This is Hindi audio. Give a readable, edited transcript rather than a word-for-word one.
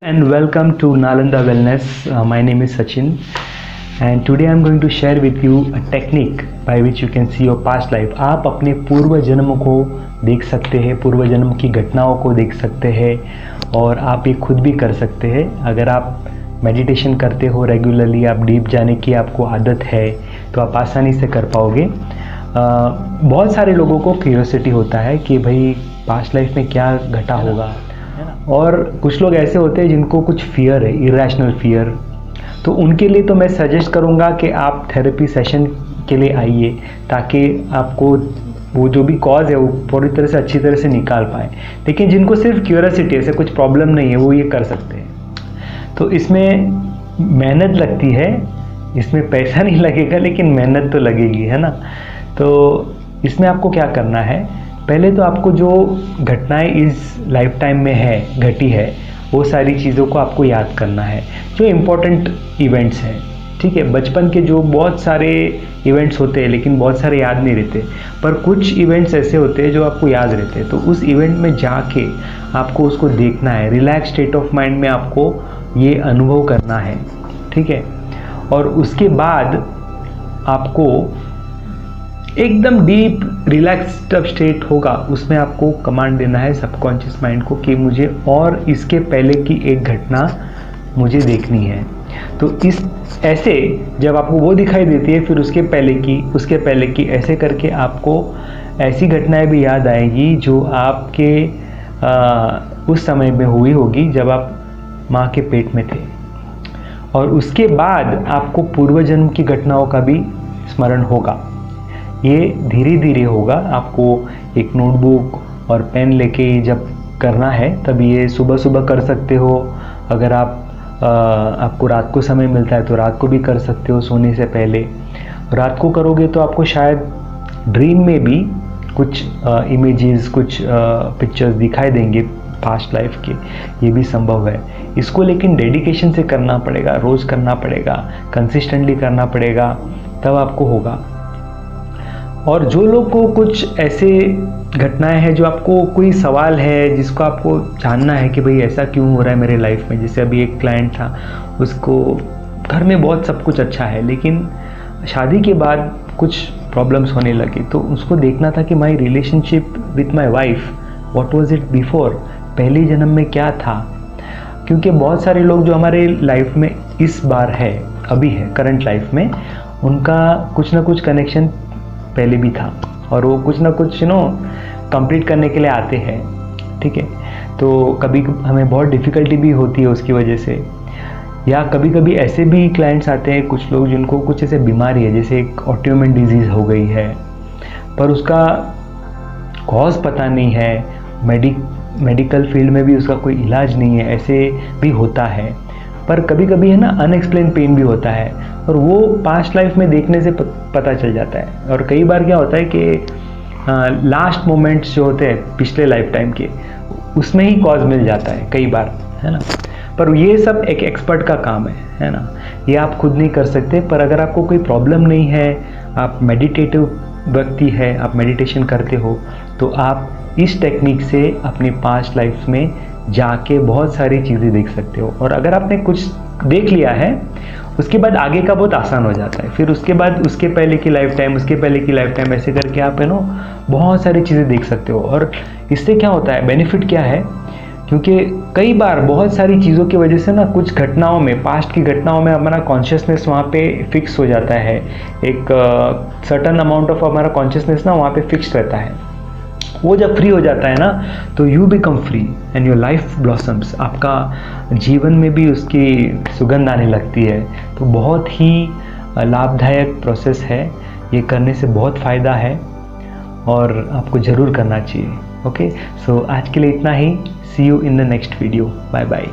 And welcome to Nalanda Wellness. My name is Sachin, and today I'm going to share with you a technique by which you can see your past life. आप अपने पूर्व जन्म को देख सकते हैं, पूर्व जन्म की घटनाओं को देख सकते हैं और आप ये खुद भी कर सकते हैं। अगर आप मेडिटेशन करते हो रेगुलरली, आप डीप जाने की आपको आदत है तो आप आसानी से कर पाओगे। बहुत सारे लोगों को क्यूरियोसिटी होता है कि भाई पास्ट लाइफ में क्या घटा होगा, और कुछ लोग ऐसे होते हैं जिनको कुछ फियर है, इरेशनल फियर। तो उनके लिए तो मैं सजेस्ट करूंगा कि आप थेरेपी सेशन के लिए आइए, ताकि आपको वो जो भी कॉज है वो पूरी तरह से अच्छी तरह से निकाल पाए। लेकिन जिनको सिर्फ क्यूरियोसिटी है, कुछ प्रॉब्लम नहीं है, वो ये कर सकते हैं। तो इसमें मेहनत लगती है, इसमें पैसा नहीं लगेगा लेकिन मेहनत तो लगेगी, है ना। तो इसमें आपको क्या करना है, पहले तो आपको जो घटनाएं इस लाइफ टाइम में घटी है वो सारी चीज़ों को आपको याद करना है, जो इम्पोर्टेंट इवेंट्स हैं। ठीक है, बचपन के जो बहुत सारे इवेंट्स होते हैं लेकिन बहुत सारे याद नहीं रहते, पर कुछ इवेंट्स ऐसे होते हैं जो आपको याद रहते हैं। तो उस इवेंट में जाके आपको उसको देखना है, रिलैक्स स्टेट ऑफ माइंड में आपको ये अनुभव करना है। ठीक है, और उसके बाद आपको एकदम डीप रिलैक्स्ड स्टेट होगा, उसमें आपको कमांड देना है सबकॉन्शियस माइंड को कि मुझे और इसके पहले की एक घटना मुझे देखनी है। तो इस ऐसे जब आपको वो दिखाई देती है, फिर उसके पहले की ऐसे करके आपको ऐसी घटनाएं भी याद आएगी जो आपके उस समय में हुई होगी जब आप माँ के पेट में थे। और उसके बाद आपको पूर्व जन्म की घटनाओं का भी स्मरण होगा। ये धीरे धीरे होगा। आपको एक नोटबुक और पेन लेके जब करना है तब ये सुबह सुबह कर सकते हो। अगर आपको रात को समय मिलता है तो रात को भी कर सकते हो, सोने से पहले। रात को करोगे तो आपको शायद ड्रीम में भी कुछ इमेजेस, कुछ पिक्चर्स दिखाई देंगे पास्ट लाइफ के, ये भी संभव है। इसको लेकिन डेडिकेशन से करना पड़ेगा, रोज़ करना पड़ेगा, कंसिस्टेंटली करना पड़ेगा, तब आपको होगा। और जो लोग को कुछ ऐसे घटनाएं हैं जो आपको कोई सवाल है जिसको आपको जानना है कि भाई ऐसा क्यों हो रहा है मेरे लाइफ में। जैसे अभी एक क्लाइंट था, उसको घर में बहुत सब कुछ अच्छा है लेकिन शादी के बाद कुछ प्रॉब्लम्स होने लगी। तो उसको देखना था कि my relationship with my wife, what was it before, पहले जन्म में क्या था। क्योंकि बहुत सारे लोग जो हमारे लाइफ में इस बार है, अभी है करंट लाइफ में, उनका कुछ ना कुछ कनेक्शन पहले भी था और वो कुछ ना कुछ कंप्लीट करने के लिए आते हैं। ठीक है, तो कभी हमें बहुत डिफ़िकल्टी भी होती है उसकी वजह से, या कभी कभी ऐसे भी क्लाइंट्स आते हैं, कुछ लोग जिनको कुछ ऐसे बीमारी है, जैसे एक ऑटोइम्यून डिजीज़ हो गई है पर उसका कॉज पता नहीं है, मेडिकल फील्ड में भी उसका कोई इलाज नहीं है, ऐसे भी होता है। पर कभी कभी है ना अनएक्सप्लेन पेन भी होता है और वो पास्ट लाइफ में देखने से पता चल जाता है। और कई बार क्या होता है कि लास्ट मोमेंट्स जो होते हैं पिछले लाइफ टाइम के, उसमें ही कॉज मिल जाता है कई बार, है ना। पर ये सब एक एक्सपर्ट का काम है ना, ये आप खुद नहीं कर सकते। पर अगर आपको कोई प्रॉब्लम नहीं है, आप मेडिटेटिव व्यक्ति है, आप मेडिटेशन करते हो, तो आप इस टेक्निक से अपनी पास्ट लाइफ में जाके बहुत सारी चीज़ें देख सकते हो। और अगर आपने कुछ देख लिया है, उसके बाद आगे का बहुत आसान हो जाता है। फिर उसके बाद उसके पहले की लाइफ टाइम, उसके पहले की लाइफ टाइम, ऐसे करके आप बहुत सारी चीज़ें देख सकते हो। और इससे क्या होता है, बेनिफिट क्या है, क्योंकि कई बार बहुत सारी चीज़ों की वजह से ना कुछ घटनाओं में, पास्ट की घटनाओं में हमारा कॉन्शियसनेस वहाँ पे फिक्स हो जाता है। एक सर्टन अमाउंट ऑफ हमारा कॉन्शियसनेस ना वहाँ पे फिक्स रहता है। वो जब फ्री हो जाता है ना, तो you become free and your life blossoms. आपका जीवन में भी उसकी सुगंध आने लगती है। तो बहुत ही लाभदायक प्रोसेस है, ये करने से बहुत फ़ायदा है और आपको ज़रूर करना चाहिए। ओके, सो आज के लिए इतना ही। See you in the next video. Bye bye.